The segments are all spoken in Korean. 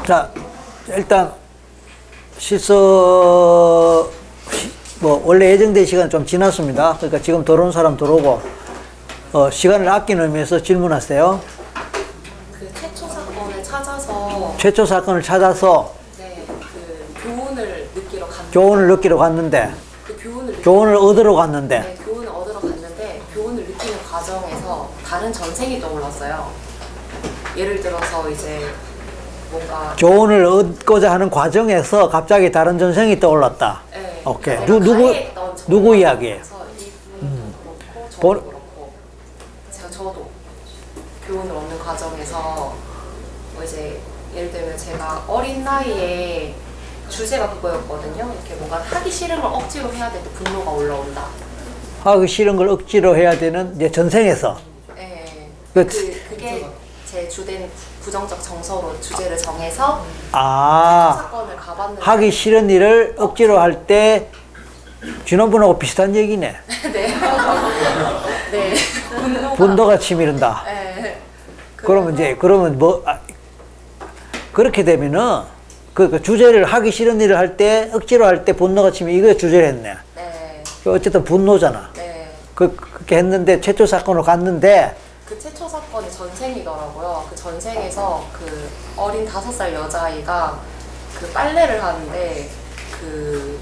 자, 일단 실서 뭐 원래 예정된 시간 좀 지났습니다. 그러니까 지금 들어온 사람 들어오고 시간을 아끼는 의미에서 질문하세요. 그 최초 사건을 찾아서 최초 사건을 찾아서 네, 그 교훈을 느끼러 갔는데 그 교훈을 얻으러 갔는데 네, 교훈을 얻으러 갔는데 교훈을 느끼는 과정에서 다른 전생이 떠올랐어요. 예를 들어서 이제 뭔가 교훈을 얻고자 하는 과정에서 갑자기 다른 전생이 떠올랐다. 네, 오케이. 내가 가해했던 누구 이야기예요? 이분도 그렇고 저도 그렇고 저도 교훈을 얻는 과정에서 뭐 이제 예를 들면 제가 어린 나이에 주제가 그거였거든요. 이렇게 뭔가 하기 싫은 걸 억지로 해야 될 때 분노가 올라온다. 하기 싫은 걸 억지로 해야 되는 이제 전생에서. 네. 그치. 그게 제 주된 부정적 정서로 주제를 정해서 사건을 가봤는데 하기 싫은 일을 억지로 할 때 지난번하고 비슷한 얘기네. 네. 네. 분노가 치밀은다. 네. 그러면 뭐 그렇게 되면은 그 주제를 하기 싫은 일을 할 때 억지로 할 때 분노가 치밀 이거 주제를 했네. 네. 어쨌든 분노잖아. 네. 그렇게 했는데 최초 사건으로 갔는데 그 최초 사건이 전생이더라고요. 그 전생에서 그 어린 5살 여자아이가 그 빨래를 하는데 그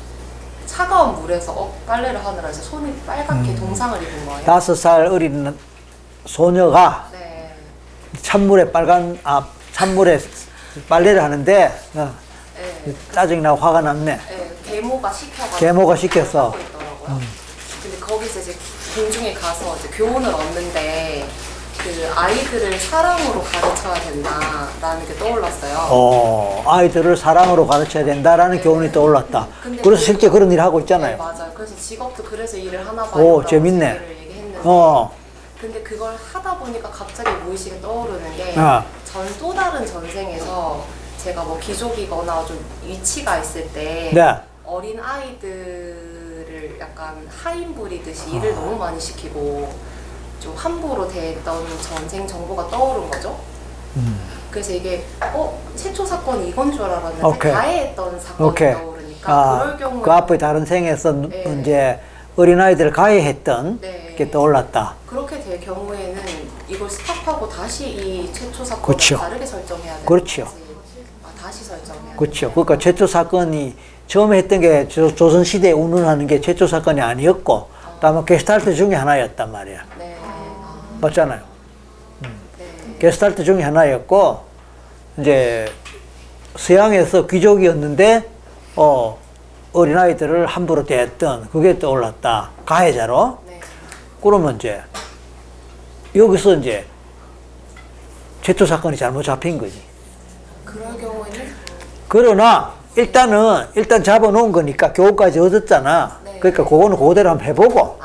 차가운 물에서 빨래를 하느라 이제 손이 빨갛게 동상을 입은 거예요. 5살 어린 소녀가 네. 찬물에 찬물에 빨래를 하는데 네. 짜증이 나고 화가 났네. 네. 계모가 계모가 시켜서. 하고 있더라고요. 근데 거기서 이제 공중에 가서 이제 교훈을 얻는데 그 아이들을 사랑으로 가르쳐야 된다라는 게 떠올랐어요. 아이들을 사랑으로 가르쳐야 된다라는 네. 교훈이 떠올랐다. 근데 그래서 실제 그런 일을 하고 있잖아요. 네, 맞아요. 그래서 직업도 그래서 일을 하나 봐요. 재밌네. 얘기했는데 근데 그걸 하다 보니까 갑자기 무의식에 떠오르는 게 또 다른 전생에서 제가 뭐 귀족이거나 좀 위치가 있을 때 네. 어린 아이들을 약간 하인 부리듯이 일을 너무 많이 시키고 좀 함부로 대했던 전생 정보가 떠오른 거죠. 그래서 이게 최초 사건이 이건 줄 알았는데 오케이. 가해했던 사건이 떠오르니까 그럴 경우에 그 앞에 다른 생에서 네. 이제 어린아이들을 가해했던 네. 게 떠올랐다. 그렇게 될 경우에는 이걸 스탑하고 다시 이 최초 사건을 그렇죠. 다르게 설정해야 되는 그렇죠. 거지. 다시 설정해야 그렇죠. 그러니까 최초 사건이 처음에 했던 게 조선시대에 운운하는 게 최초 사건이 아니었고 다만 게스탈트 중에 하나였단 말이야. 네. 맞잖아요. 네. 게스탈트 중에 하나였고 이제 서양에서 귀족이었는데 어린아이들을 함부로 대했던 그게 떠올랐다. 가해자로. 네. 그러면 이제 여기서 이제 최초 사건이 잘못 잡힌 거지. 그럴 경우에는 그러나 일단 잡아놓은 거니까 교훈까지 얻었잖아. 네. 그러니까 그거는 그대로 한번 해보고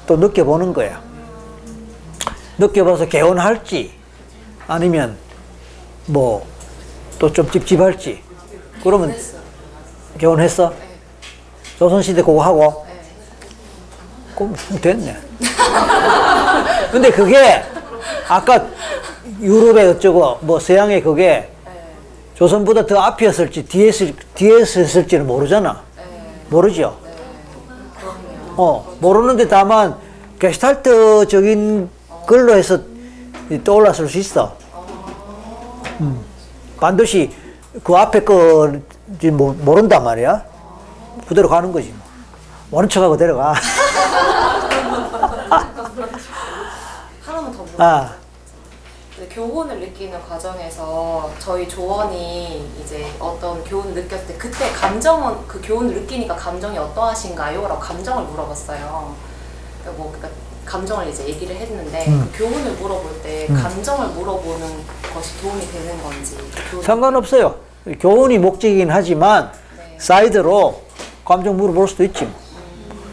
또 느껴보는 거야. 느껴봐서 개운할지 아니면 뭐 또 좀 찝찝할지. 그러면 했어요. 개운했어? 네. 조선시대 그거 하고 네. 그럼 됐네. 근데 그게 아까 유럽에 어쩌고 뭐 서양에 그게 네. 조선보다 더 앞이었을지 뒤에서 했을지는 모르잖아. 네. 모르죠. 네. 그럼요. 모르는데 다만 게스탈트적인 걸로 해서 떠올랐을 수 있어. 반드시 그 앞에 거지 모른단 말이야. 그대로 가는 거지. 뭐. 모른 척하고 데려가. 하나만 더 물어볼게요. 교훈을 느끼는 과정에서 저희 조원이 이제 어떤 교훈을 느꼈을 때 그때 그 교훈을 느끼니까 감정이 어떠하신가요? 라고 감정을 물어봤어요. 그러니까 감정을 이제 얘기를 했는데 그 교훈을 물어볼 때 감정을 물어보는 것이 도움이 되는 건지 상관없어요. 교훈이 목적이긴 하지만 네. 사이드로 감정 물어볼 수도 있지.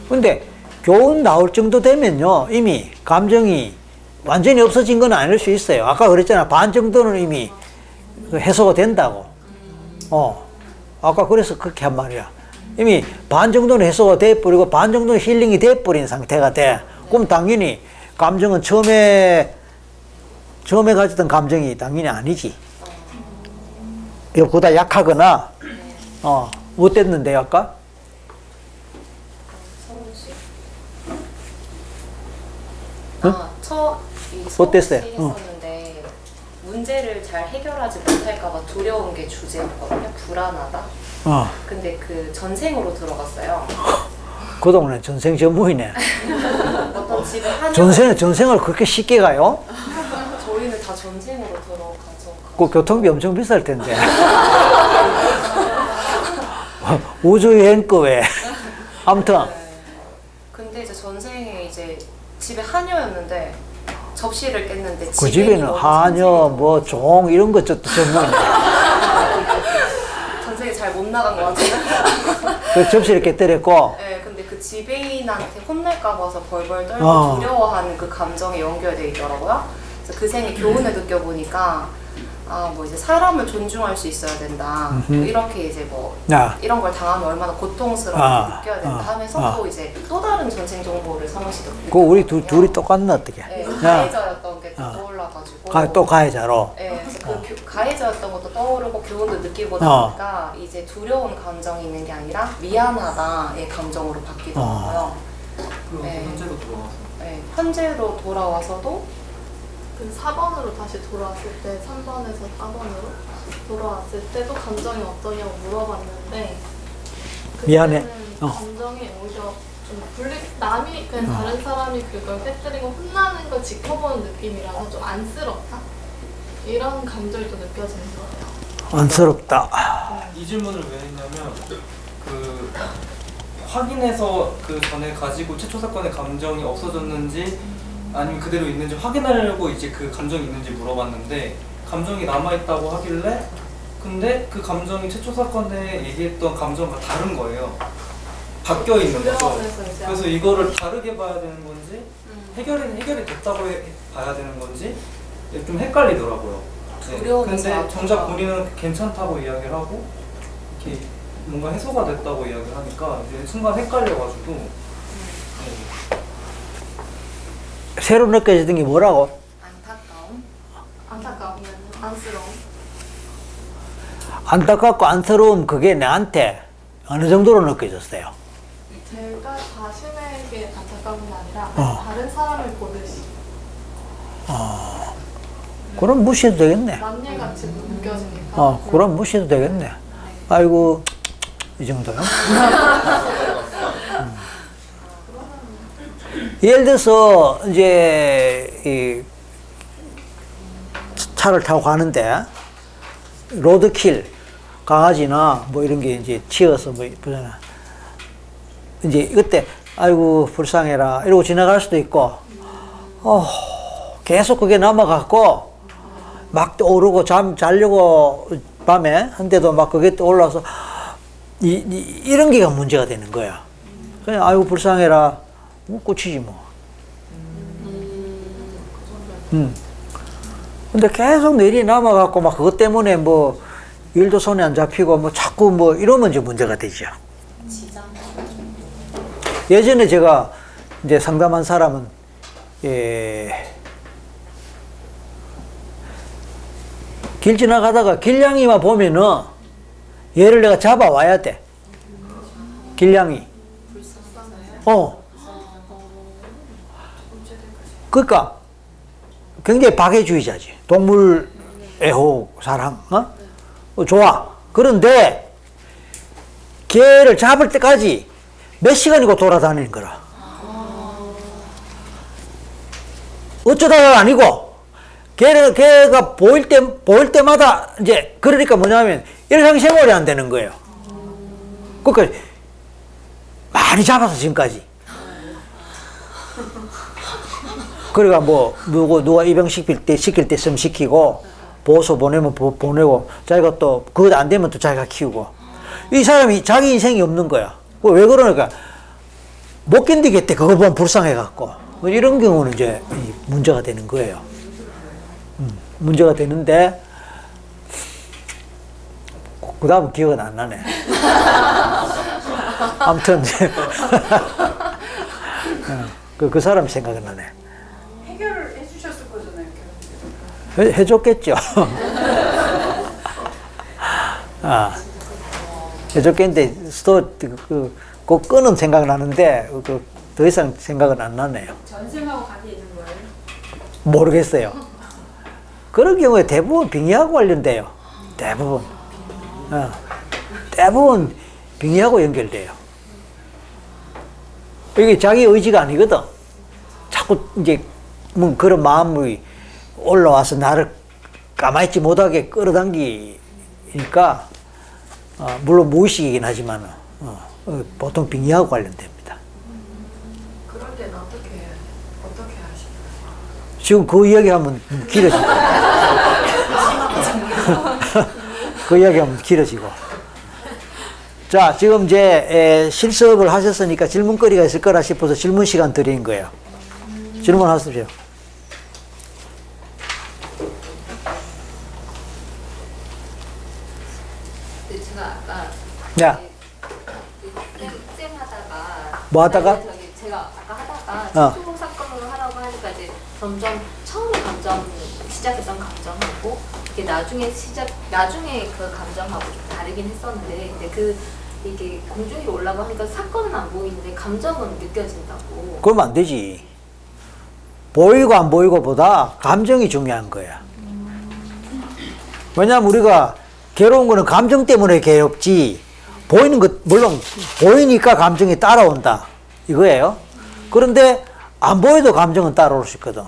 근데 교훈 나올 정도 되면요 이미 감정이 완전히 없어진 건 아닐 수 있어요. 아까 그랬잖아. 반 정도는 이미 해소가 된다고. 아까 그래서 그렇게 한 말이야. 이미 반 정도는 해소가 돼버리고 반 정도는 힐링이 돼버린 상태가 돼. 그럼 당연히 감정은 처음에 가졌던 감정이 당연히 아니지. 보다 약하거나, 못됐는데, 아까? 성훈 씨? 응? 어땠어요? 했었는데 문제를 잘 해결하지 못할까봐 두려운 게 주제였거든요. 불안하다. 근데 그 전생으로 들어갔어요. 그동안은 전생 전무이네. 어떤 집에 전생을 그렇게 쉽게 가요? 저희는 다 전생으로 들어가서 그 교통비 엄청 비쌀 텐데. 우주여행급에. 아무튼. 네. 근데 이제 전생에 이제 집에 하녀였는데 접시를 깼는데 그 집에는 하녀, 뭐, 종, 이런 것 전문이네. 전생에 잘 못 나간 것 같아요. 그 접시를 깨뜨렸고, 네, 근데 그 지배인한테 혼날까 봐서 벌벌 떨고 두려워하는 그 감정에 연결돼 있더라고요. 그래서 그 생에 교훈을 느껴보니까 뭐 이제 사람을 존중할 수 있어야 된다. 이렇게 이제 뭐 이런 걸 당하면 얼마나 고통스러운지 느껴야 된다 하면서 또 이제 또 다른 전생 정보를 성훈 씨도 그 우리 둘이 똑같네, 어떻게? 네, 가해자였던 게 또 떠올라가지고 또 가해자로. 네, 그래서 그 가해자였던 것도 떠오르고 교훈도 느끼고 나니까 이제 두려운 감정이 있는 게 아니라 미안하다의 감정으로 바뀌더라고요. 네. 현재로 돌아와서. 네, 현재로 돌아와서도 그 4번으로 다시 돌아왔을 때 3번에서 4번으로 돌아왔을 때도 감정이 어떠냐고 물어봤는데 미안해. 그때는 감정이 오히려 좀 남이 그냥 다른 사람이 그걸 깨뜨리고 혼나는 걸 지켜보는 느낌이라서 좀 안쓰럽다 이런 감정이 또 느껴지는 거예요. 안쓰럽다. 이 질문을 왜 했냐면 그 확인해서 그 전에 가지고 최초 사건의 감정이 없어졌는지 아니면 그대로 있는지 확인하려고 이제 그 감정이 있는지 물어봤는데 감정이 남아있다고 하길래 근데 그 감정이 최초 사건에 얘기했던 감정과 다른 거예요. 바뀌어 있는 거죠. 그래서 이거를 다르게 봐야 되는 건지 해결이 됐다고 봐야 되는 건지 좀 헷갈리더라고요. 근데 정작 본인은 괜찮다고 이야기를 하고 이렇게 뭔가 해소가 됐다고 이야기를 하니까 이제 순간 헷갈려가지고 새로 느껴지던 게 뭐라고? 안타까움, 안쓰러움. 안타깝고 안쓰러움 그게 나한테 어느 정도로 느껴졌어요? 제가 자신에게 안타까움이 아니라 다른 사람을 보듯이 그럼 무시해도 되겠네. 남녀같이 느껴지니까 그럼 무시해도 되겠네. 아이고 이 정도요? 예를 들어서 이제 이 차를 타고 가는데 로드킬 강아지나 뭐 이런 게 이제 치여서 뭐 그러잖아. 이제 그때 아이고 불쌍해라 이러고 지나갈 수도 있고 계속 그게 남아갖고 막 오르고 자려고 밤에 한데도 막 그게 또 올라와서 이런 게가 문제가 되는 거야. 그냥 아이고 불쌍해라 끝이지 뭐. 근데 계속 내리 남아갖고 막 그것 때문에 뭐 일도 손에 안 잡히고 뭐 자꾸 뭐 이러면 이제 문제가 되죠. 예전에 제가 이제 상담한 사람은 길 지나가다가 길냥이만 보면은 얘를 내가 잡아와야 돼. 길냥이. 그러니까 굉장히 박애주의자지. 동물 애호 사랑. 좋아. 그런데 걔를 잡을 때까지 몇 시간이고 돌아다니는 거라. 어쩌다가 아니고 걔가 보일 때마다 이제 그러니까 뭐냐면 일상생활이 안 되는 거예요. 그러니까 많이 잡아서 지금까지. 그러니까 뭐 누가 입양 시킬 때 좀 시키고 보호소 보내면 보내고 자기가 또 그거 안 되면 또 자기가 키우고 이 사람이 자기 인생이 없는 거야. 왜 그러니까 못 견디겠대. 그거 보면 불쌍해갖고 뭐 이런 경우는 이제 문제가 되는 거예요. 문제가 되는데 그 다음은 기억은 안 나네. 아무튼 그 사람 생각은 나네. 해결을 해주셨을 거잖아요. 해줬겠죠. 아, 어저께인데 꼭 끊은 생각나는데 더 이상 생각은 안 나네요. 전생하고 관계 있는 거예요? 모르겠어요. 그런 경우에 대부분 빙의하고 관련돼요. 대부분. 대부분 빙의하고 연결돼요. 이게 자기 의지가 아니거든. 자꾸 이제 뭐 그런 마음이 올라와서 나를 가만히 있지 못하게 끌어당기니까 물론 무의식이긴 하지만 보통 빙의하고 관련됩니다. 그럴 때는 어떻게 하시나요? 지금 그 이야기하면 길어지고 그 이야기하면 길어지고 자 지금 이제 실습을 하셨으니까 질문거리가 있을 거라 싶어서 질문 시간 드린 거예요. 질문하십시오. 근데 제가 아까 야, 쌤 하다가 뭐 하다가? 제가 아까 하다가 어. 최초 사건으로 하라고 하니까 이제 점점 처음에 감정 시작했던 감정하고 이게 나중에 그 감정하고 좀 다르긴 했었는데 근데 이게 공중에 올라고 하니까 사건은 안 보이는데 감정은 느껴진다고. 그러면 안 되지. 보이고 안 보이고 보다 감정이 중요한 거야. 왜냐하면 우리가 괴로운 거는 감정 때문에 괴롭지 보이는 것 물론 보이니까 감정이 따라온다 이거예요. 그런데 안 보여도 감정은 따라올 수 있거든.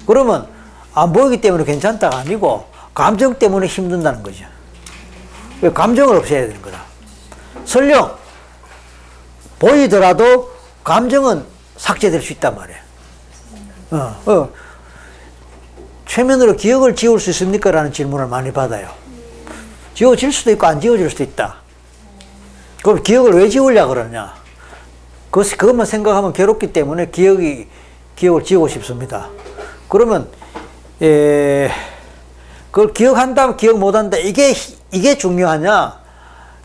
그러면 안 보이기 때문에 괜찮다가 아니고 감정 때문에 힘든다는 거죠. 감정을 없애야 되는 거다. 설령 보이더라도 감정은 삭제될 수 있단 말이에요. 최면으로 기억을 지울 수 있습니까? 라는 질문을 많이 받아요. 지워질 수도 있고 안 지워질 수도 있다. 그럼 기억을 왜 지우려고 그러냐? 그것만 생각하면 괴롭기 때문에 기억을 지우고 싶습니다. 그러면 그걸 기억한다면 기억 못한다. 이게 중요하냐?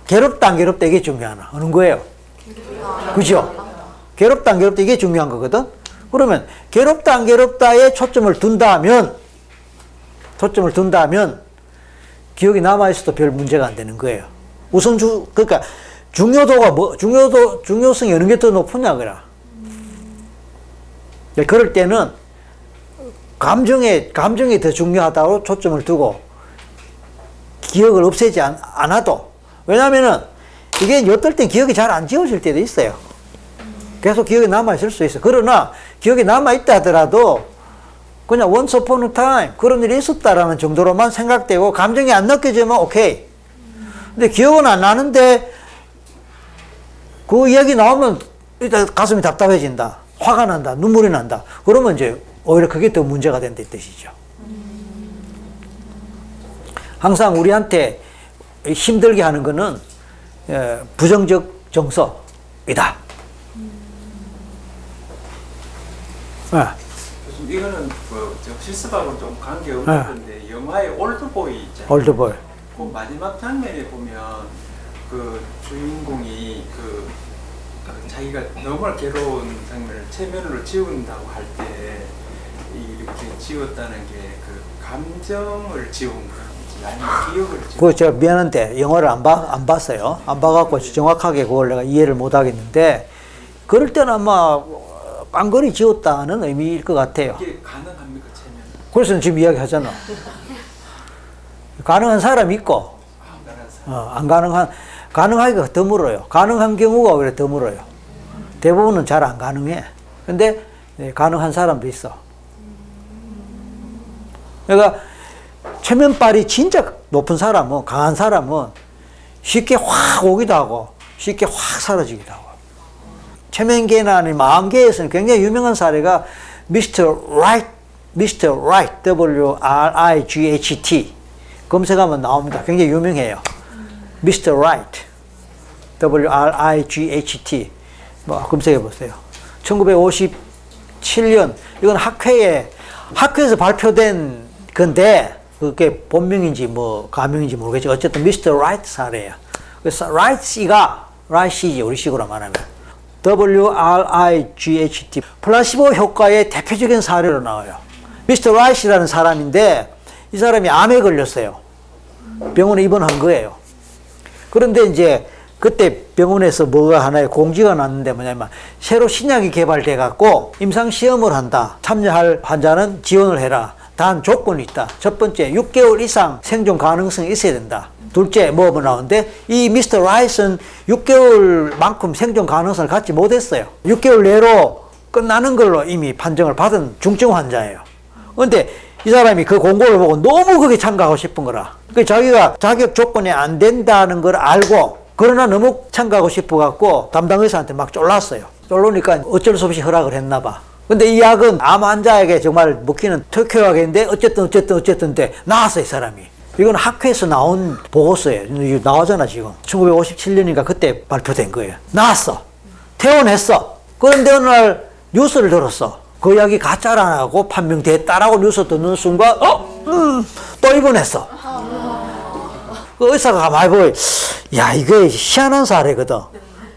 괴롭다 안 괴롭다 이게 중요하나? 어느 거예요? 그죠? 괴롭다 안 괴롭다 이게 중요한 거거든? 그러면 괴롭다 안 괴롭다에 초점을 둔다면 기억이 남아있어도 별 문제가 안 되는 거예요. 그러니까 중요성이 어느 게 더 높으냐, 그라. 그럴 때는 감정이 더 중요하다고 초점을 두고 기억을 없애지 않아도 왜냐면은 이게 어떨 땐 기억이 잘 안 지워질 때도 있어요. 계속 기억이 남아있을 수 있어. 그러나 기억이 남아있다 하더라도 그냥 once upon a time 그런 일이 있었다라는 정도로만 생각되고 감정이 안 느껴지면 오케이. 근데 기억은 안 나는데 그 이야기 나오면 일단 가슴이 답답해진다. 화가 난다. 눈물이 난다. 그러면 이제 오히려 그게 더 문제가 된다 이 뜻이죠. 항상 우리한테 힘들게 하는 거는 부정적 정서이다. 교수님 이거는 저 실습하고 좀 관계없는데 영화의 올드보이 있잖아요. 올드보이. 그 마지막 장면에 보면 그 주인공이 자기가 너무 괴로운 장면을 체면으로 지운다고 할 때 이렇게 지웠다는 게 그 감정을 지운 건지 아니면 기억을 지운 그거 제가 미안한데 영화를 안 봤어요. 안 봐갖고 정확하게 그걸 내가 이해를 못 하겠는데 그럴 때는 아마 깡그리 지웠다는 의미일 것 같아요. 이게 가능합니까 체면? 그래서 지금 이야기 하잖아. 가능한 사람이 있고 안 가능하기가 드물어요. 가능한 경우가 오히려 드물어요. 대부분은 잘 안 가능해. 근데 가능한 사람도 있어. 그러니까 체면발이 진짜 높은 사람은 강한 사람은 쉽게 확 오기도 하고 쉽게 확 사라지기도 하고. 체면계나 아니면 마음계에서는 굉장히 유명한 사례가 Mr. Right, W-R-I-G-H-T 검색하면 나옵니다. 굉장히 유명해요. Mr. Right, W-R-I-G-H-T 뭐 검색해 보세요. 1957년 이건 학회에서 발표된 건데 그게 본명인지 뭐 가명인지 모르겠지만 어쨌든 Mr. Right 사례예요. 그래서 Right이지 우리식으로 말하면 W-R-I-G-H-T 플라시보 효과의 대표적인 사례로 나와요. Mr. Right이라는 사람인데 이 사람이 암에 걸렸어요. 병원에 입원한 거예요. 그런데 이제 그때 병원에서 뭐가 하나의 공지가 났는데 뭐냐면 새로 신약이 개발돼 갖고 임상 시험을 한다. 참여할 환자는 지원을 해라. 단 조건이 있다. 첫 번째, 6개월 이상 생존 가능성이 있어야 된다. 둘째, 뭐 나오는데 이 미스터 라이스는 6개월만큼 생존 가능성을 갖지 못했어요. 6개월 내로 끝나는 걸로 이미 판정을 받은 중증 환자예요. 그런데 이 사람이 그 공고를 보고 너무 거기에 참가하고 싶은 거라. 그 자기가 자격 조건이 안 된다는 걸 알고 그러나 너무 참가하고 싶어 갖고 담당 의사한테 막 쫄랐어요. 쫄르니까 어쩔 수 없이 허락을 했나 봐. 근데 이 약은 암 환자에게 정말 먹히는 특효약인데 어쨌든 나왔어, 이 사람이. 이건 학회에서 나온 보고서예요. 이거 나오잖아, 지금. 1957년인가 그때 발표된 거예요. 나왔어. 퇴원했어. 그런데 어느 날 뉴스를 들었어. 그 약이 가짜라고 판명됐다라고 뉴스 듣는 순간, 또 입원했어. 그 의사가 가만히 보고, 야, 이거 희한한 사례거든.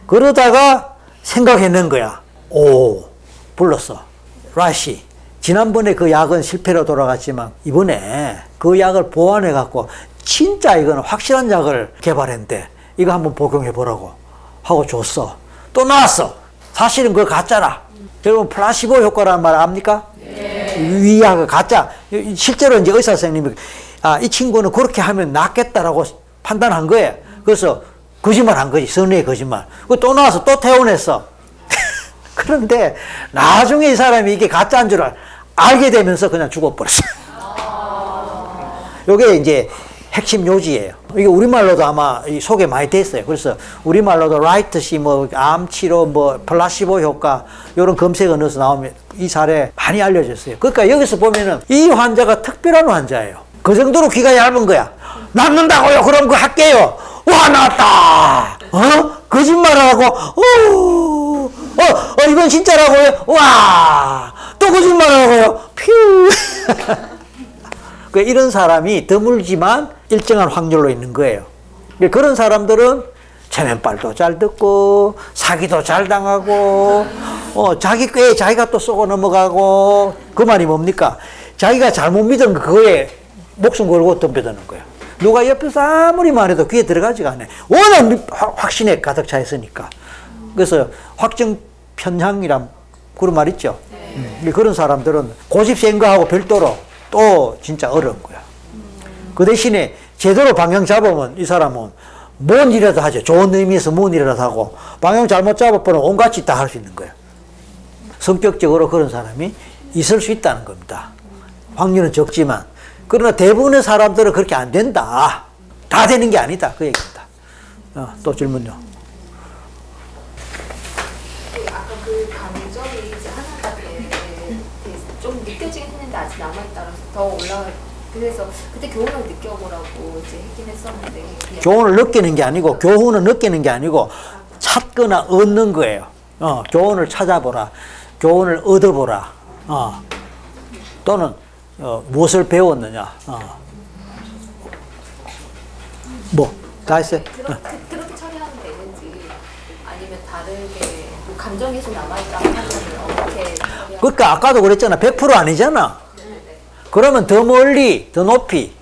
그러다가 생각해낸 거야. 불렀어. 라시. 지난번에 그 약은 실패로 돌아갔지만, 이번에 그 약을 보완해갖고, 진짜 이거는 확실한 약을 개발했는데, 이거 한번 복용해보라고 하고 줬어. 또 나왔어. 사실은 그거 가짜라. 여러분, 플라시보 효과라는 말 압니까? 위약을 가짜. 실제로 이제 의사 선생님이 이 친구는 그렇게 하면 낫겠다라고 판단한 거예요. 그래서 거짓말 한 거지. 선의의 거짓말. 또 나와서 또 퇴원했어. 그런데 나중에 이 사람이 이게 가짜인 줄 알게 되면서 그냥 죽어버렸어. 요게 이제 핵심 요지예요. 이게 우리말로도 아마 소개 많이 됐어요. 그래서 우리말로도 라이트시, 암 치료, 플라시보 효과, 이런 검색어 넣어서 나오면 이 사례 많이 알려졌어요. 그러니까 여기서 보면은 이 환자가 특별한 환자예요. 그 정도로 귀가 얇은 거야. 낫는다고요? 그럼 그거 할게요. 와, 낫다! 거짓말하고, 이건 진짜라고요? 와! 또 거짓말하고요? 퓨! 이런 사람이 드물지만 일정한 확률로 있는 거예요. 그런 사람들은 체면발도 잘 듣고, 사기도 잘 당하고, 자기 꾀에 자기가 또 쏘고 넘어가고, 그 말이 뭡니까? 자기가 잘못 믿은 거 그거에 목숨 걸고 덤벼드는 거예요. 누가 옆에서 아무리 말해도 귀에 들어가지가 않아요. 워낙 확신에 가득 차 있으니까. 그래서 확정 편향이란 그런 말 있죠. 그런 사람들은 고집센 거하고 별도로 또 진짜 어려운 거야. 그 대신에 제대로 방향 잡으면 이 사람은 뭔 일이라도 하죠. 좋은 의미에서 뭔 일이라도 하고, 방향 잘못 잡아보면 온갖 짓 다 할 수 있는 거예요. 성격적으로 그런 사람이 있을 수 있다는 겁니다. 확률은 적지만. 그러나 대부분의 사람들은 그렇게 안 된다. 다 되는 게 아니다. 그 얘기입니다. 또 질문요. 아까 그 감정이 이제 하나가 좀 느껴지긴 했는데 아직 남아있다라서 더 올라가. 그래서 그때 교훈을 느껴보라고 이제 했긴 했었는데. 교훈을 느끼는 게 아니고, 교훈을 느끼는 게 아니고, 찾거나 얻는 거예요. 교훈을 찾아보라. 교훈을 얻어보라. 또는, 무엇을 배웠느냐. 다 했어요? 그렇게 처리하면 되는지, 아니면 다르게, 감정이 계속 남아있다 하면 어떻게 처리하면. 그러니까 아까도 그랬잖아. 100% 아니잖아. 그러면 더 멀리, 더 높이.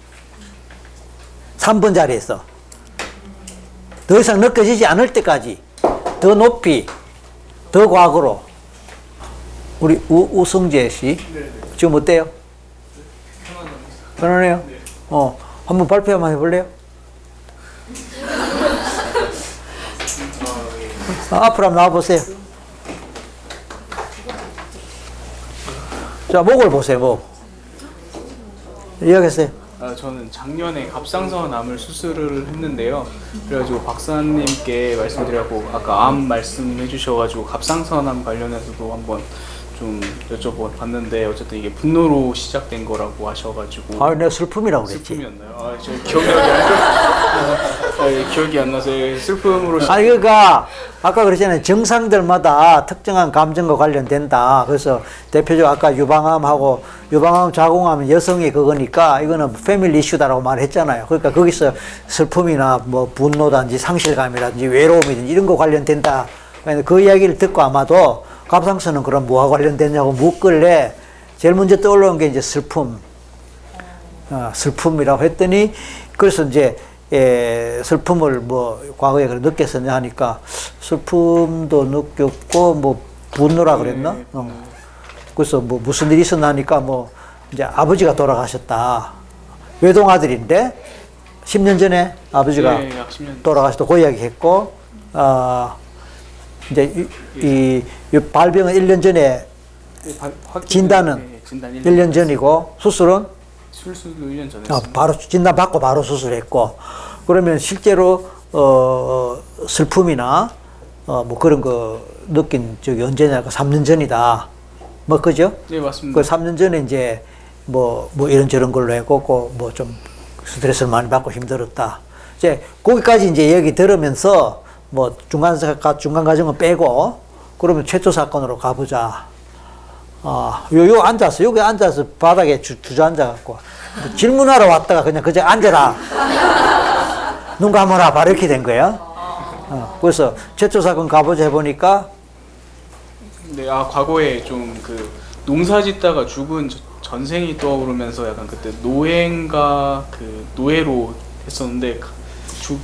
3번 자리에서. 더 이상 느껴지지 않을 때까지. 더 높이, 더 과거로. 우리 우성재 씨. 지금 어때요? 편안해요? 한번 발표 한번 해볼래요? 앞으로 한번 나와보세요. 자, 목을 보세요, 목. 이야기했어요. 저는 작년에 갑상선암을 수술을 했는데요. 그래가지고 박사님께 말씀드리고 아까 암 말씀해 주셔가지고 갑상선암 관련해서도 한번 좀 여쭤봤는데 어쨌든 이게 분노로 시작된 거라고 하셔가지고. 내가 슬픔이라고 그랬지. 슬픔이었나요? 저 기억이 안 나서 슬픔으로. 그러니까 아까 그랬잖아요. 정상들마다 특정한 감정과 관련된다. 그래서 대표적으로 아까 유방암, 자궁암은 여성의 그거니까 이거는 패밀리 이슈다라고 말했잖아요. 그러니까 거기서 슬픔이나 분노든지 상실감이라든지 외로움이든지 이런 거 관련된다. 그 이야기를 듣고 아마도 갑상선은 그럼 뭐와 관련되냐고 묻길래 제일 먼저 떠올라온 게 이제 슬픔이라고 했더니, 그래서 이제 슬픔을 뭐 과거에 그래 느꼈었냐 하니까 슬픔도 느꼈고 뭐 분노라 그랬나? 네. 그래서 뭐 무슨 일이 있었나 하니까 뭐 이제 아버지가 돌아가셨다. 외동아들인데 10년 전에 아버지가 네, 약 10년. 돌아가셨다. 그 이야기 했고, 이제 이 발병은 1년 전에 진단은 진단 1년 전이고 수술은 수술도 1년 전에 했습니다. 바로 진단 받고 바로 수술했고, 그러면 실제로 슬픔이나 뭐 그런 거 느낀 적이 언제냐? 3년 전이다. 뭐 그죠? 네, 맞습니다. 그 3년 전에 이제 뭐 이런저런 걸로 했고 뭐 좀 스트레스를 많이 받고 힘들었다. 이제 거기까지 이제 얘기 들으면서 뭐 중간 과정은 빼고 그러면 최초 사건으로 가보자. 요 앉아서 여기 앉아서 바닥에 주저앉아 갖고 질문하러 왔다가 그냥 그저 앉아라. 눈 감아라. 바로 이렇게 된 거예요. 그래서 최초 사건 가보자 해보니까 네, 과거에 좀 그 농사 짓다가 죽은 전생이 떠오르면서 약간 그때 노예인가 그 노예로 했었는데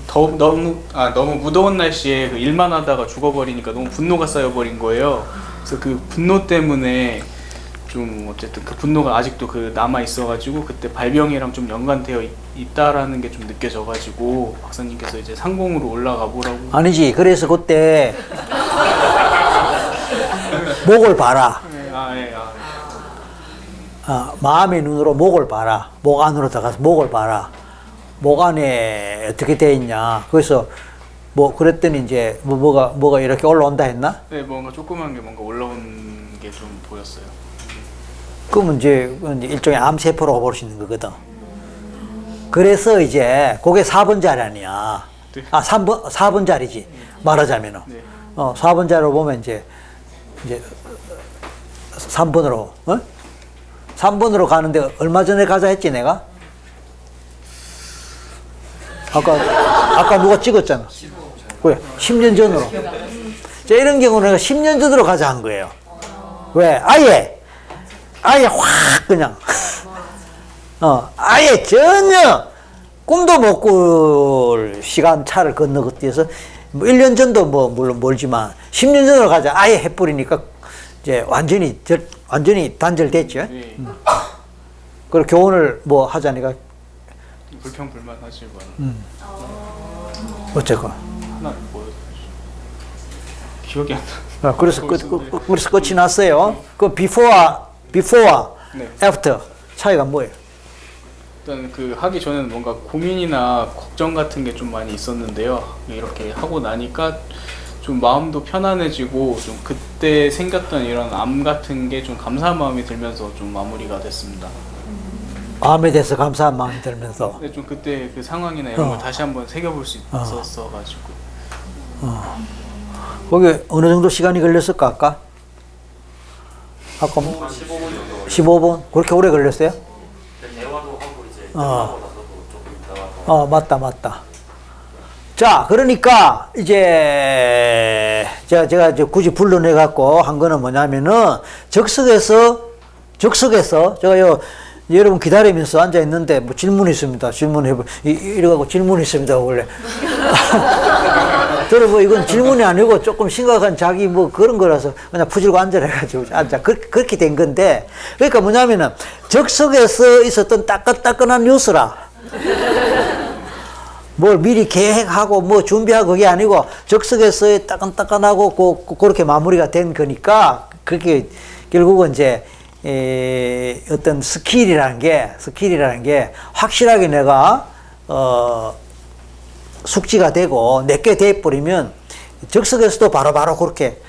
너무 무더운 날씨에 그 일만 하다가 죽어버리니까 너무 분노가 쌓여버린 거예요. 그래서 그 분노 때문에 좀 어쨌든 그 분노가 아직도 그 남아 있어가지고 그때 발병이랑 좀 연관되어 있다라는 게 좀 느껴져가지고 박사님께서 이제 상공으로 올라가 보라고. 아니지. 그래서 그때 목을 봐라. 마음의 눈으로 목을 봐라. 목 안으로 들어가서 목을 봐라. 목 안에 어떻게 돼 있냐. 그래서 뭐 그랬더니 이제 뭐가 이렇게 올라온다 했나? 네, 뭔가 조그만 게 뭔가 올라온 게 좀 보였어요. 그러면 이제 일종의 암세포라고 볼 수 있는 거거든. 그래서 이제 그게 4번 자리 아니야. 네. 4번 자리지. 말하자면은. 네. 4번 자리로 보면 이제 3번으로, 3번으로 가는데 얼마 전에 가자 했지, 내가? 아까 누가 찍었잖아. 그래, 10년 전으로. 자, 이런 경우는 내가 10년 전으로 가자 한 거예요. 왜? 아예 확 그냥. 아예 전혀 꿈도 못 꿀 시간 차를 건너뛰어서 뭐 1년 전도 뭐 물론 멀지만 10년 전으로 가자 아예 해버리니까 이제 완전히 단절됐죠. 네. 그리고 교훈을 뭐 하자니까 불평불만 하시고 어쨌건. 하나 뭐였죠? 기억이 안 나. 그래서 끝이 났어요. 그 before와 네. after 차이가 뭐예요? 일단 그 하기 전에는 뭔가 고민이나 걱정 같은 게 좀 많이 있었는데요. 이렇게 하고 나니까 좀 마음도 편안해지고 좀 그때 생겼던 이런 암 같은 게 좀 감사한 마음이 들면서 좀 마무리가 됐습니다. 마음에 대해서 감사한 마음이 들면서. 근데 좀 그때 그 상황이나 이런 걸 다시 한번 새겨볼 수 있었어가지고. 거기 어느 정도 시간이 걸렸을까 아까? 아까 15분 정도 15분? 그렇게 오래 걸렸어요? 대화도 하고 이제 끝나고 나서도 조금 있다가 맞다. 자, 그러니까 이제 제가 이제 굳이 불러내갖고 한 거는 뭐냐면은 적석에서 제가 여러분 기다리면서 앉아 있는데 뭐 질문 있습니다. 질문해보 이래갖고 질문 있습니다 원래. 저는 뭐 이건 질문이 아니고 조금 심각한 자기 뭐 그런 거라서 그냥 푸질고 앉으라 해가지고 앉아 그렇게 된 건데, 그러니까 뭐냐면은 적석에서 있었던 따끈따끈한 뉴스라. 뭘 미리 계획하고 뭐 준비하고 그게 아니고 적석에서의 따끈따끈하고 그렇게 마무리가 된 거니까 그게 결국은 이제 어떤 스킬이라는 게 확실하게 내가 숙지가 되고 내게 돼버리면 적석에서도 바로바로 그렇게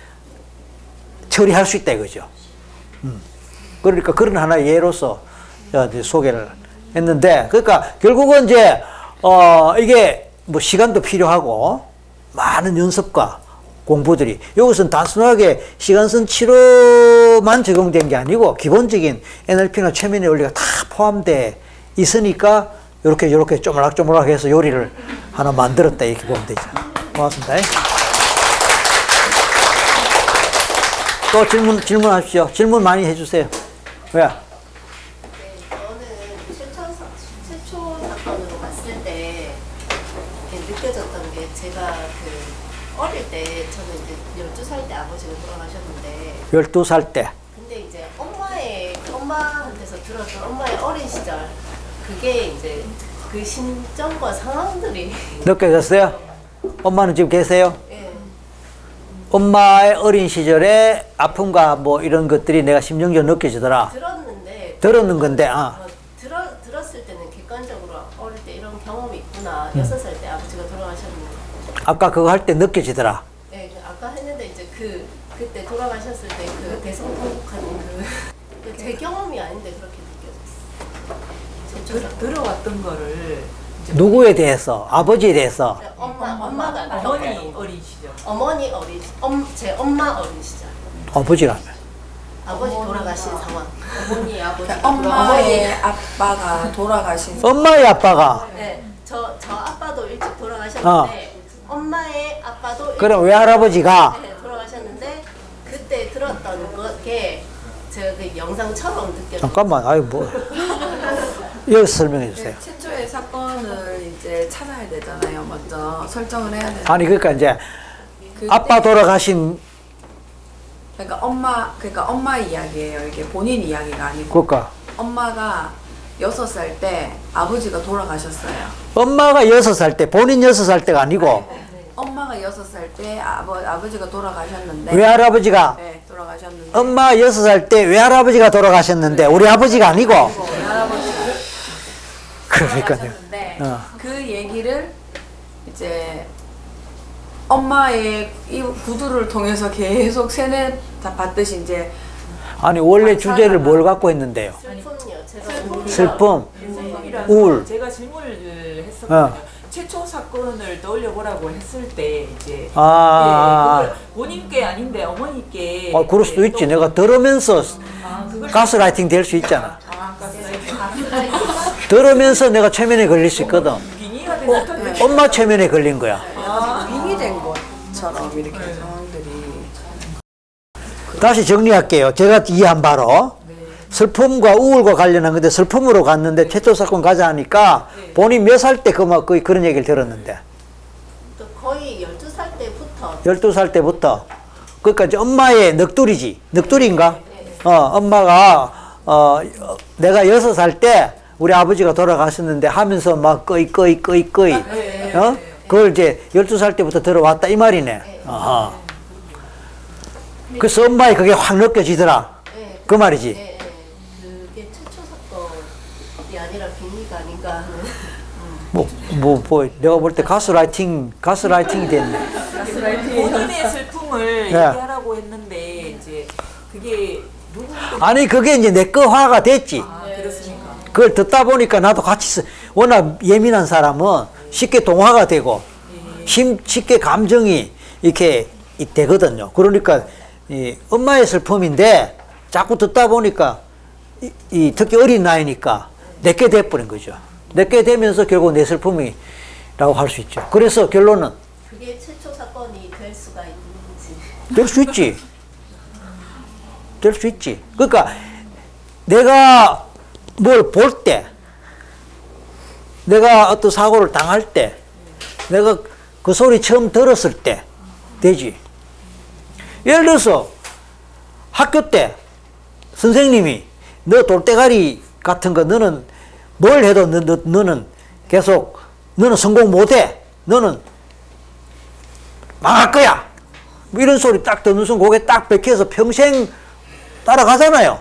처리할 수 있다 이거죠. 그러니까 그런 하나의 예로서 이제 소개를 했는데, 그러니까 결국은 이제 이게 뭐 시간도 필요하고 많은 연습과 공부들이 여기서는 단순하게 시간선 치료만 적용된 게 아니고 기본적인 NLP나 최면의 원리가 다 포함되어 있으니까 이렇게 쪼물락쪼물락 해서 요리를 하나 만들었다 이렇게 보면 되죠. 고맙습니다. 또 질문하십시오. 질문 많이 해주세요. 왜? 저는 최초 사건으로 봤을 때 느껴졌던 게 제가 그 어릴 때 저는 이제 12살 때 아버지가 돌아가셨는데 12살 때. 근데 이제 엄마한테서 들었던 엄마의 어린 시절 그게 이제 그 심정과 상황들이 느껴졌어요? 엄마는 지금 계세요? 예, 엄마의 어린 시절에 아픔과 뭐 이런 것들이 내가 심정적으로 느껴지더라. 들었는 건데, 들었을 때는 객관적으로 어릴 때 이런 경험이 있구나. 6살 때 아버지가 돌아가셨는데 아까 그거 할 때 느껴지더라. 네, 아까 했는데 이제 그때 돌아가셨을 때 그 대성통곡하는 제 경험이 아닌데 그렇게 느껴졌어요. 들어왔던 거를 이제 누구에 대해서? 아버지에 대해서? 엄마가 어머니 어린 시절. 어머니 어린 제 엄마 어린 시절 아버지라면. 아버지 돌아가신 상황. 어머니, 아버지. 엄마의 아빠가 돌아가신 엄마의 아빠가. 네, 저 아빠도 일찍 돌아가셨는데 엄마의 아빠도 일찍 그럼 외할아버지가 네, 돌아가셨는데 그때 들었던 게 제가 그 영상처럼 느껴졌어요. 잠깐만, 아유 뭐 여기서 설명해 주세요. 최초의 사건을 이제 찾아야 되잖아요. 먼저 설정을 해야 되잖아요. 아니 그러니까 이제 그때- 아빠 돌아가신 그러니까 엄마 이야기예요. 이게 본인 이야기가 아니고 그니까 엄마가 6살 때 아버지가 돌아가셨어요. 엄마가 6살 때 본인 6살 때가 아니고 엄마가 6살 때 아버지가 돌아가셨는데 외할아버지가 네, 돌아가셨는데 엄마 6살 때 외할아버지가 돌아가셨는데 우리 아버지가 아니고 외할아버지가 그러니까요. 돌아가셨는데 어. 그 얘기를 이제 엄마의 이 구두를 통해서 계속 세뇌 다 받듯이 이제 아니 원래 주제를 뭘 갖고 했는데요? 슬픔이요. 제가 슬픔, 슬픔이라서 우울. 제가 질문을 했었거든요. 어. 최초 사건을 떠올려 보라고 했을 때 이제 아, 그걸 본인께 아닌데 어머니께 그럴 수도 있지. 내가 들으면서 가스라이팅 될 수 있잖아. 들으면서 내가 최면에 걸릴 수 있거든. 빙의가 된 듯한 엄마 최면에 걸린 거야. 빙의된 것처럼 이렇게 상황들이 다시 정리할게요. 제가 이해한 바로 슬픔과 우울과 관련한 건데 슬픔으로 갔는데 최초 사건 가자 하니까 본인 몇 살 때 거의 그런 얘기를 들었는데 또 거의 12살 때부터 12살 때부터 그러니까 이제 엄마의 넋두리지 넋두리인가? 엄마가 내가 6살 때 우리 아버지가 돌아가셨는데 하면서 막 끄이 그걸 이제 12살 때부터 들어왔다 이 말이네. 아하. 그래서 엄마의 그게 확 느껴지더라. 그 말이지. 네, 그게 최초 사건이 아니라 빙의가 아닌가 하는. 내가 볼 때 가스라이팅이 됐네. 본인의 슬픔을 얘기하라고 했는데 이제 그게 누구도 아니, 그게 이제 내 거 화가 됐지. 그렇습니까? 그걸 듣다 보니까 나도 같이, 워낙 예민한 사람은 쉽게 동화가 되고, 쉽게 감정이 이렇게 되거든요. 그러니까, 엄마의 슬픔인데, 자꾸 듣다 보니까, 특히 어린 나이니까, 내게 돼버린 거죠. 내게 되면서 결국 내 슬픔이라고 할 수 있죠. 그래서 결론은, 그게 최초 사건이 될 수가 있는지. 될 수 있지. 될 수 있지. 그러니까, 내가 뭘 볼 때, 내가 어떤 사고를 당할 때, 내가 그 소리 처음 들었을 때, 되지. 예를 들어서, 학교 때, 선생님이, 너 돌대가리 같은 거, 너는 뭘 해도 너는 계속, 너는 성공 못해. 너는 망할 거야. 뭐 이런 소리 딱 듣는 순간 고개 딱 bek혀서 평생 따라가잖아요.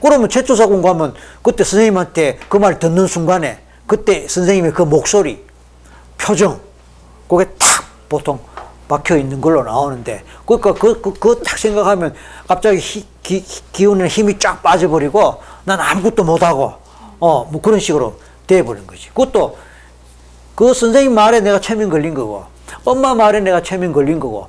그러면 최초 사건 가면 그때 선생님한테 그 말 듣는 순간에 그때 선생님의 그 목소리, 표정, 그게 탁 보통 박혀 있는 걸로 나오는데 그러니까 그거 딱 생각하면 갑자기 기운에 힘이 쫙 빠져버리고 난 아무것도 못하고 뭐 그런 식으로 돼버린 거지. 그것도 그 선생님 말에 내가 최면 걸린 거고 엄마 말에 내가 최면 걸린 거고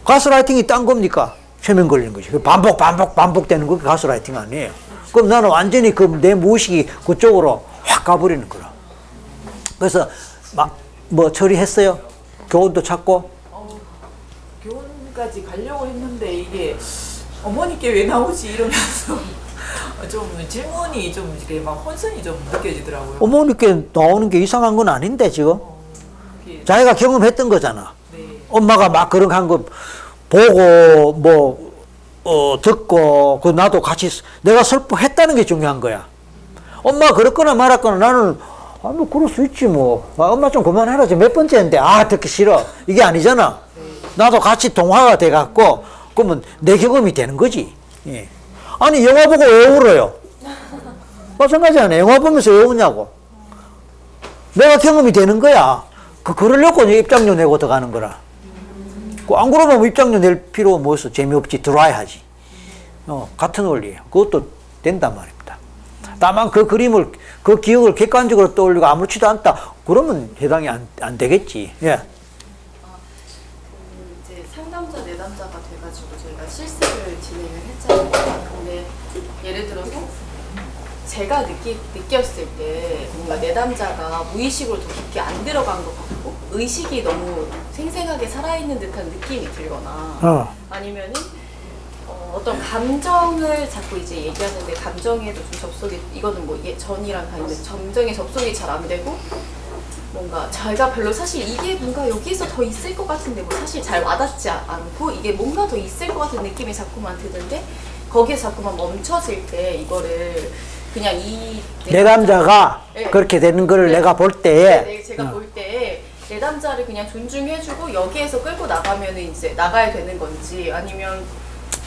가스라이팅이 딴 겁니까? 최면 걸린 거지. 반복되는 거 가스라이팅 아니에요. 그럼 나는 완전히 내 무의식이 그쪽으로 확 가버리는 거라. 그래서 뭐 처리했어요? 교훈도 찾고? 교훈까지 가려고 했는데 이게 어머니께 왜 나오지 이러면서 좀 질문이 좀 이렇게 막 혼선이 좀 느껴지더라고요. 어머니께 나오는 게 이상한 건 아닌데 지금? 자기가 경험했던 거잖아. 네. 엄마가 막 그런 한 거 보고 뭐 듣고 그 나도 같이 내가 설득했다는 게 중요한 거야. 엄마 그렇거나 말았거나 나는 뭐 그럴 수 있지 뭐. 엄마 좀 그만해라. 지금 몇 번째인데 듣기 싫어. 이게 아니잖아. 나도 같이 동화가 돼 갖고 그러면 내 경험이 되는 거지. 예. 아니 영화 보고 왜 울어요? 마찬가지 아니야. 영화 보면서 왜 우냐고. 내가 경험이 되는 거야. 그러려고 입장료 내고 들어가는 거라. 안 그러면 입장료 낼 필요가 뭐 있어. 재미없지. 들어와야 하지. 같은 원리예요. 그것도 된단 말입니다. 다만 그 그림을, 그 기억을 객관적으로 떠올리고 아무렇지도 않다. 그러면 해당이 안 되겠지. 예. 이제 상담자 내담자가 돼가지고 저희가 실습을 진행을 했잖아요. 근데 예를 들어서 제가 느꼈을 때 뭔가 내담자가 무의식으로 더 깊게 안 들어간 것 같고 의식이 너무 생생하게 살아있는 듯한 느낌이 들거나 아니면은 어떤 감정을 자꾸 이제 얘기하는데 감정에도 좀 접속이 이거는 뭐 전이랑 다 있는 감정에 접속이 잘 안 되고 뭔가 자기가 별로 사실 이게 뭔가 여기에서 더 있을 것 같은데 뭐 사실 잘 와닿지 않고 이게 뭔가 더 있을 것 같은 느낌이 자꾸만 드는데 거기에 자꾸만 멈춰질 때 이거를 그냥 이 내담자가 네. 그렇게 되는 거를 네. 내가 볼 때에 네, 제가 볼 때 내담자를 그냥 존중해주고 여기에서 끌고 나가면 이제 나가야 되는 건지 아니면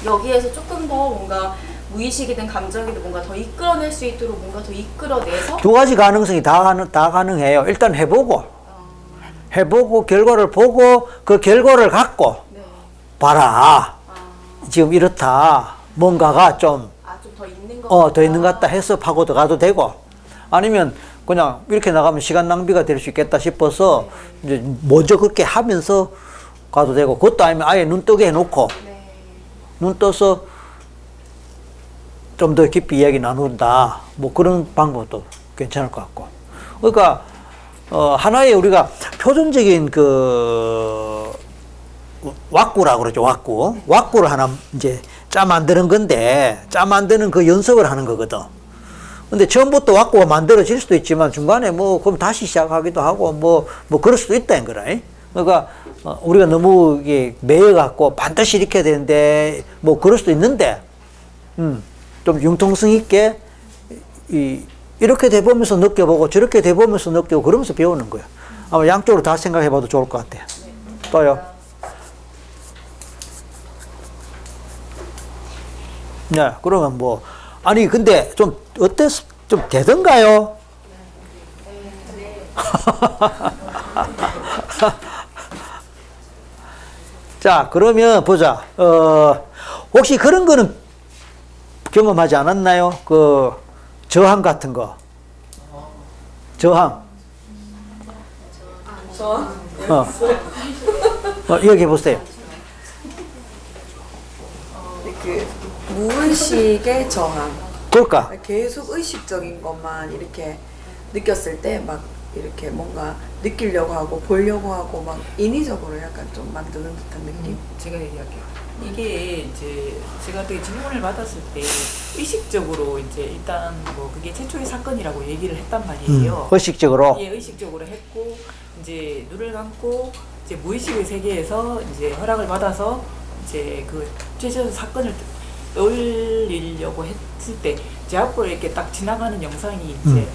여기에서 조금 더 뭔가 무의식이든 감정이든 뭔가 더 이끌어낼 수 있도록 뭔가 더 이끌어내서 두 가지 가능성이 다 가능해요. 일단 해보고 결과를 보고 그 결과를 갖고 네. 봐라. 지금 이렇다. 뭔가가 좀 더 있는 것 더 있는 것 같다 해서 파고 들어가도 되고 아니면 그냥 이렇게 나가면 시간 낭비가 될 수 있겠다 싶어서 이제 먼저 그렇게 하면서 가도 되고 그것도 아니면 아예 눈 뜨게 해놓고 눈 떠서 좀 더 깊이 이야기 나눈다. 뭐 그런 방법도 괜찮을 것 같고. 그러니까 하나의 우리가 표준적인 그 왁구라고 그러죠. 왁구를 하나 이제 짜 만드는 건데 짜 만드는 그 연습을 하는 거거든. 근데 처음부터 왁구가 만들어질 수도 있지만 중간에 뭐 그럼 다시 시작하기도 하고 뭐 그럴 수도 있다는 거라. 그러니까 우리가 너무 이게 매여 갖고 반드시 이렇게 해야 되는데 뭐 그럴 수도 있는데 좀 융통성 있게 이렇게 돼 보면서 느껴보고 저렇게 돼 보면서 느껴보고 그러면서 배우는 거야. 아마 양쪽으로 다 생각해봐도 좋을 것 같아요. 또요. 네, 그러면 뭐 아니 근데 좀 어땠 좀 되던가요? 자, 그러면 보자. 혹시 그런 거는 경험하지 않았나요? 그 저항 같은 거. 저항. 여기 보세요. 그 무의식의 저항. 그럴까? 계속 의식적인 것만 이렇게 느꼈을 때 막 이렇게 뭔가 느끼려고 하고 보려고 하고 막 인위적으로 약간 좀 만드는 듯한 느낌. 제가 얘기할게요. 이게 이제 제가 되게 질문을 받았을 때 의식적으로 이제 일단 뭐 그게 최초의 사건이라고 얘기를 했단 말이에요. 의식적으로. 예, 의식적으로 했고 이제 눈을 감고 이제 무의식의 세계에서 이제 허락을 받아서 이제 그 최초의 사건을 떠올리려고 했을 때 제 앞으로 이렇게 딱 지나가는 영상이 이제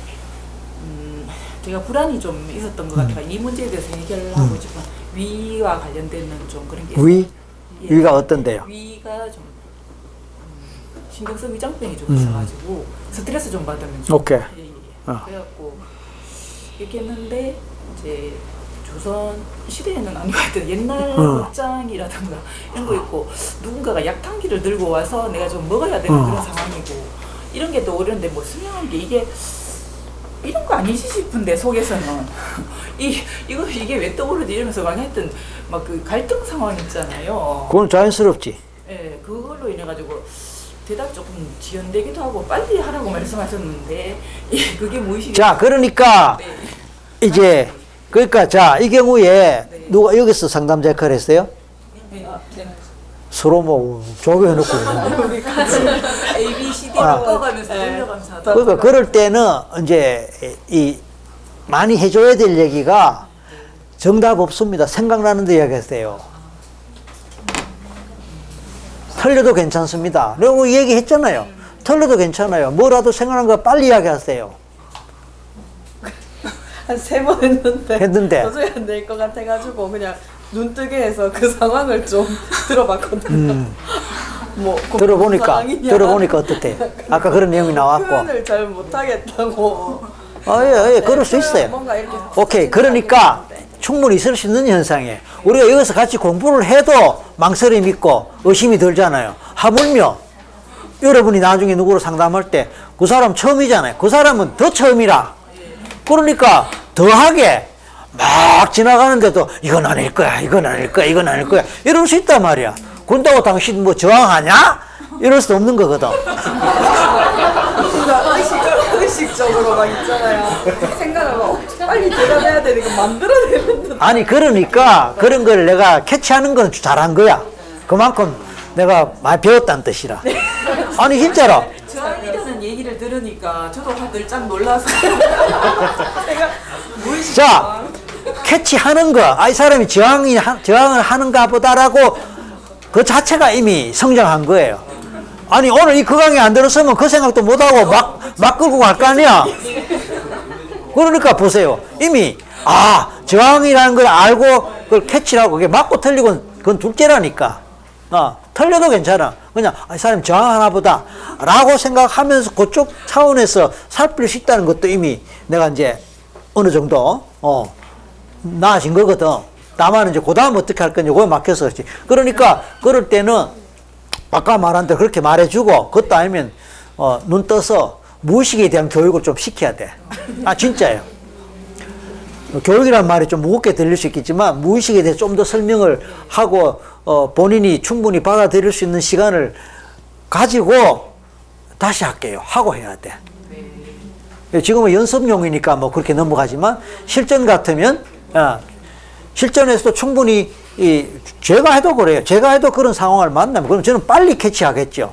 제가 불안이 좀 있었던 것 같아요. 이 문제에 대해서 해결하고 싶은 위와 관련되는 좀 그런 게 위? 예. 위가 어떤데요? 위가 좀 신경성 위장병이 좀 있어가지고 스트레스 좀 받으면 좀 오케이. 그래갖고 이렇게 했는데 이제 조선 시대에는 아니고 하여튼 옛날 옷장이라든가 이런 거 있고 누군가가 약탕기를 들고 와서 내가 좀 먹어야 되는 그런 상황이고 이런 게 떠오르는데 뭐 선명한 게 이게 이런 거 아니지 싶은데 속에서는 이게 왜 떠오르지 이러면서 막 하여튼 막 그 갈등 상황 있잖아요. 그건 자연스럽지. 예, 그걸로 인해 가지고 대답 조금 지연되기도 하고 빨리 하라고 말씀하셨는데 예, 그게 무의식이. 자, 그러니까 네. 이제 그러니까 자, 이 경우에 누가 여기서 상담자 역할을 했어요? 네. 서로 뭐 조교해놓고 우리 같이 A, B, C, D를 꺼가면서 돌려가면서 하다. 그러니까 그럴 때는 이제 이 많이 해줘야 될 얘기가 정답 없습니다. 생각나는 데 이야기하세요. 틀려도 괜찮습니다. 그리고 얘기했잖아요. 틀려도 괜찮아요. 뭐라도 생각나는 거 빨리 이야기하세요. 한 3번 했는데 도저히 안 될 것 같아가지고 그냥 눈뜨게 해서 그 상황을 좀 들어봤거든요. 뭐 들어보니까 어떻대? 아까 그런 내용이 나왔고. 표현을 잘 못하겠다고. 예, 그럴 수 있어요. 뭔가 이렇게 오케이. 그러니까 충분히 있을 수 있는 현상이에요. 우리가 여기서 같이 공부를 해도 망설임이 있고 의심이 들잖아요. 하물며 여러분이 나중에 누구로 상담할 때 그 사람 처음이잖아요. 그 사람은 더 처음이라. 그러니까 더하게 막 지나가는데도 이건 아닐 거야, 이건 아닐 거야, 이건 아닐 거야 이럴 수 있단 말이야. 그런다고 당신 뭐 저항하냐? 이럴 수 없는 거거든. 의식적으로 막 있잖아요. 생각을 막 빨리 대답해야 되니까 만들어내는. 아니 그러니까 그런 걸 내가 캐치하는 건 잘한 거야. 그만큼 내가 많이 배웠다는 뜻이라. 아니 진짜로. 저항이라는 얘기를 들으니까 저도 늘짝 놀라서 제가 무의식 자, 캐치하는 거, 이 사람이 저항을 하는가 보다라고 그 자체가 이미 성장한 거예요. 아니, 오늘 이 강의 안 들었으면 그 생각도 못하고 막 끌고 갈 거 아니야? 그러니까 보세요. 이미, 저항이라는 걸 알고 그걸 캐치하고 그게 맞고 틀리고 그건 둘째라니까. 틀려도 괜찮아. 그냥, 이 사람이 저항하나 보다. 라고 생각하면서 그쪽 차원에서 살필 수 있다는 것도 이미 내가 이제 어느 정도, 나아진 거거든. 다만 이제 그 다음 어떻게 할 건지 그거 맡겨서 그렇지. 그러니까 그럴 때는 아까 말한 대로 그렇게 말해주고 그것도 아니면 눈 떠서 무의식에 대한 교육을 좀 시켜야 돼. 진짜예요. 교육이란 말이 좀 무겁게 들릴 수 있겠지만 무의식에 대해서 좀 더 설명을 하고 본인이 충분히 받아들일 수 있는 시간을 가지고 다시 할게요. 하고 해야 돼. 지금은 연습용이니까 뭐 그렇게 넘어가지만 실전 같으면 실전에서도 충분히 제가 해도 그래요. 제가 해도 그런 상황을 만나면 그럼 저는 빨리 캐치하겠죠.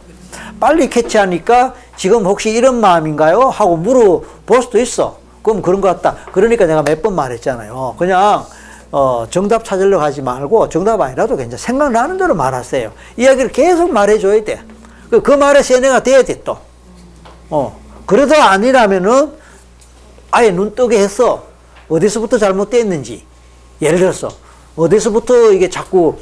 빨리 캐치하니까 지금 혹시 이런 마음인가요? 하고 물어볼 수도 있어. 그럼 그런 것 같다. 그러니까 내가 몇 번 말했잖아요. 그냥 정답 찾으려고 하지 말고 정답 아니라도 괜찮아. 생각나는 대로 말하세요. 이야기를 계속 말해줘야 돼. 그 말에 세뇌가 돼야 돼 또. 그래도 아니라면은 아예 눈 뜨게 해서 어디서부터 잘못됐는지, 예를 들어서 어디서부터 이게 자꾸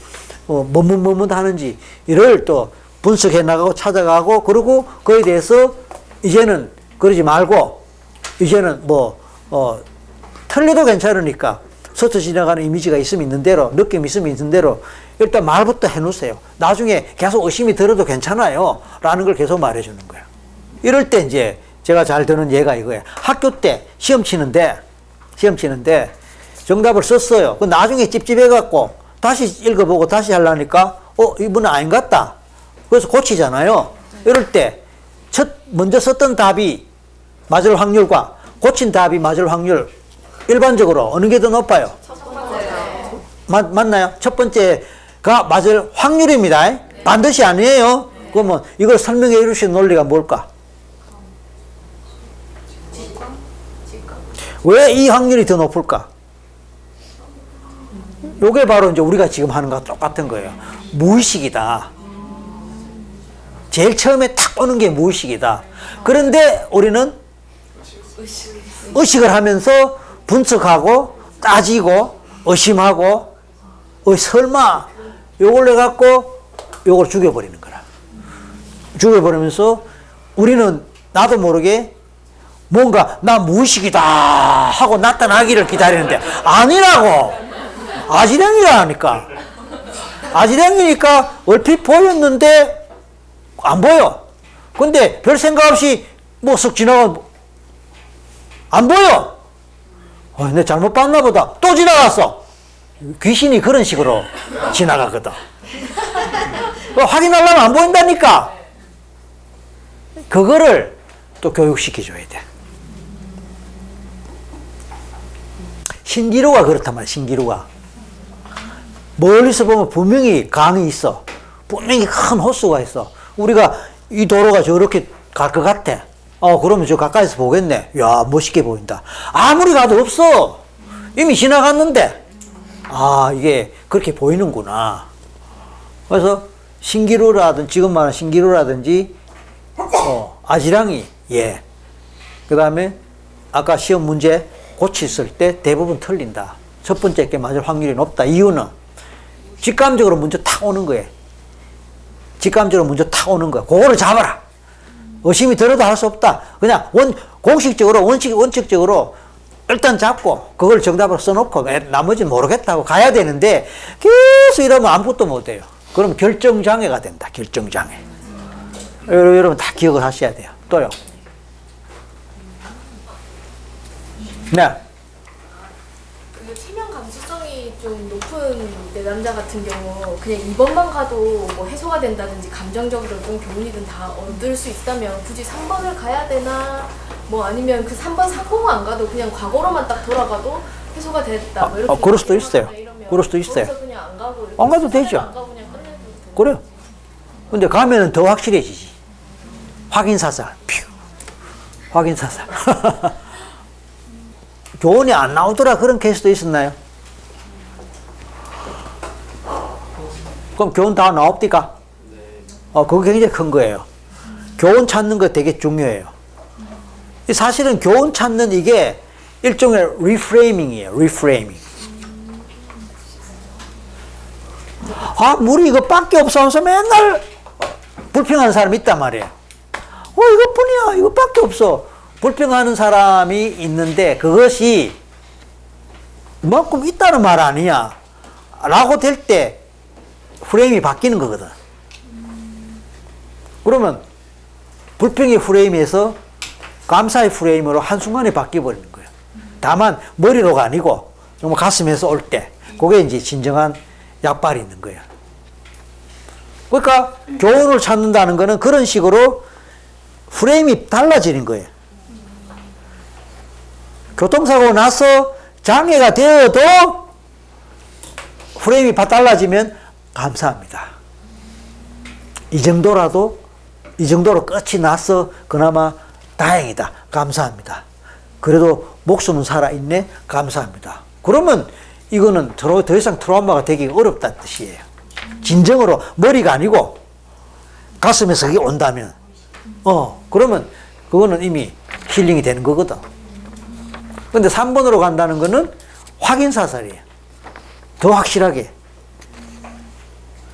머뭇머뭇 하는지 이를 또 분석해 나가고 찾아가고, 그리고 그에 대해서 이제는 그러지 말고 이제는 틀려도 괜찮으니까 스쳐 지나가는 이미지가 있으면 있는 대로, 느낌이 있으면 있는 대로 일단 말부터 해놓으세요. 나중에 계속 의심이 들어도 괜찮아요 라는 걸 계속 말해주는 거예요. 이럴 때 이제 제가 잘 드는 예가 이거예요. 학교 때 시험 치는데 정답을 썼어요. 그 나중에 찝찝해갖고 다시 읽어보고 다시 하려니까 이번엔 아닌 것 같다. 그래서 고치잖아요. 이럴 때 먼저 썼던 답이 맞을 확률과 고친 답이 맞을 확률 일반적으로 어느 게 더 높아요? 맞나요? 첫 번째가 맞을 확률입니다. 반드시 아니에요. 그러면 이걸 설명해 주신 논리가 뭘까? 왜 이 확률이 더 높을까? 요게 바로 이제 우리가 지금 하는 거랑 똑같은 거예요. 무의식이다. 제일 처음에 탁 오는 게 무의식이다. 그런데 우리는 의식을 하면서 분석하고 따지고 의심하고 설마 요걸 해갖고 요걸 죽여버리는 거라. 죽여버리면서 우리는 나도 모르게 뭔가 나 무의식이다 하고 나타나기를 기다리는데 아니라고. 아지랭이라니까. 아지랭이니까 얼핏 보였는데 안 보여. 근데 별 생각 없이 뭐 쓱 지나가 안 보여. 내 잘못 봤나 보다. 또 지나갔어. 귀신이 그런 식으로 지나가거든. 확인하려면 안 보인다니까. 그거를 또 교육시켜줘야 돼. 신기루가 그렇단 말이야. 신기루가 멀리서 보면 분명히 강이 있어. 분명히 큰 호수가 있어. 우리가 이 도로가 저렇게 갈 것 같아. 그러면 저 가까이서 보겠네. 야, 멋있게 보인다. 아무리 가도 없어. 이미 지나갔는데. 아, 이게 그렇게 보이는구나. 그래서 신기루라든지, 지금 말하는 신기루라든지, 아지랑이, 예. 그 다음에 아까 시험 문제 고쳤을 때 대부분 틀린다. 첫 번째 게 맞을 확률이 높다. 이유는 직감적으로 먼저 탁 오는 거예요. 직감적으로 먼저 탁 오는 거야. 그거를 잡아라. 의심이 들어도 할 수 없다. 그냥 공식적으로, 원칙적으로 일단 잡고 그걸 정답으로 써놓고 나머지는 모르겠다고 가야 되는데 계속 이러면 아무것도 못해요. 그럼 결정장애가 된다. 결정장애. 여러분 다 기억을 하셔야 돼요. 또요. 네. 그 체면 감수성이 좀 높은 내 남자 같은 경우 그냥 2번만 가도 뭐 해소가 된다든지 감정적으로든 교훈이든 다 얻을 수 있다면 굳이 3번을 가야 되나 뭐 아니면 그 3번 상봉 안 가도 그냥 과거로만 딱 돌아가도 해소가 됐다 뭐 이렇게 그럴 수도 있어요. 이러면 그럴 수도 있어요. 거기서 그냥 안 가고 이렇게 안 가도 되죠. 안 가고 그냥 끝내도 되고. 그래요. 근데 가면은 더 확실해지지. 확인사살. 퓨. 확인사살. 교훈이 안 나오더라 그런 케이스도 있었나요? 그럼 교훈 다 나옵니까? 그게 굉장히 큰 거예요. 교훈 찾는 거 되게 중요해요. 사실은 교훈 찾는 이게 일종의 리프레이밍이에요. 리프레이밍. 아, 물이 이거밖에 없어 하면서 맨날 불평하는 사람이 있단 말이에요. 이것뿐이야. 이것밖에 없어. 불평하는 사람이 있는데 그것이 이만큼 있다는 말 아니냐 라고 될 때 프레임이 바뀌는 거거든. 그러면 불평의 프레임에서 감사의 프레임으로 한순간에 바뀌어버리는 거예요. 다만 머리로가 아니고 정말 가슴에서 올 때 그게 이제 진정한 약발이 있는 거예요. 그러니까 교훈을 찾는다는 거는 그런 식으로 프레임이 달라지는 거예요. 교통사고 나서 장애가 되어도 프레임이 달라지면 감사합니다. 이 정도로 끝이 나서 그나마 다행이다. 감사합니다. 그래도 목숨은 살아있네. 감사합니다. 그러면 이거는 더 이상 트라우마가 되기 어렵다는 뜻이에요. 진정으로 머리가 아니고 가슴에서 그게 온다면 그러면 그거는 이미 힐링이 되는 거거든. 근데 3번으로 간다는 거는 확인사살이에요. 더 확실하게.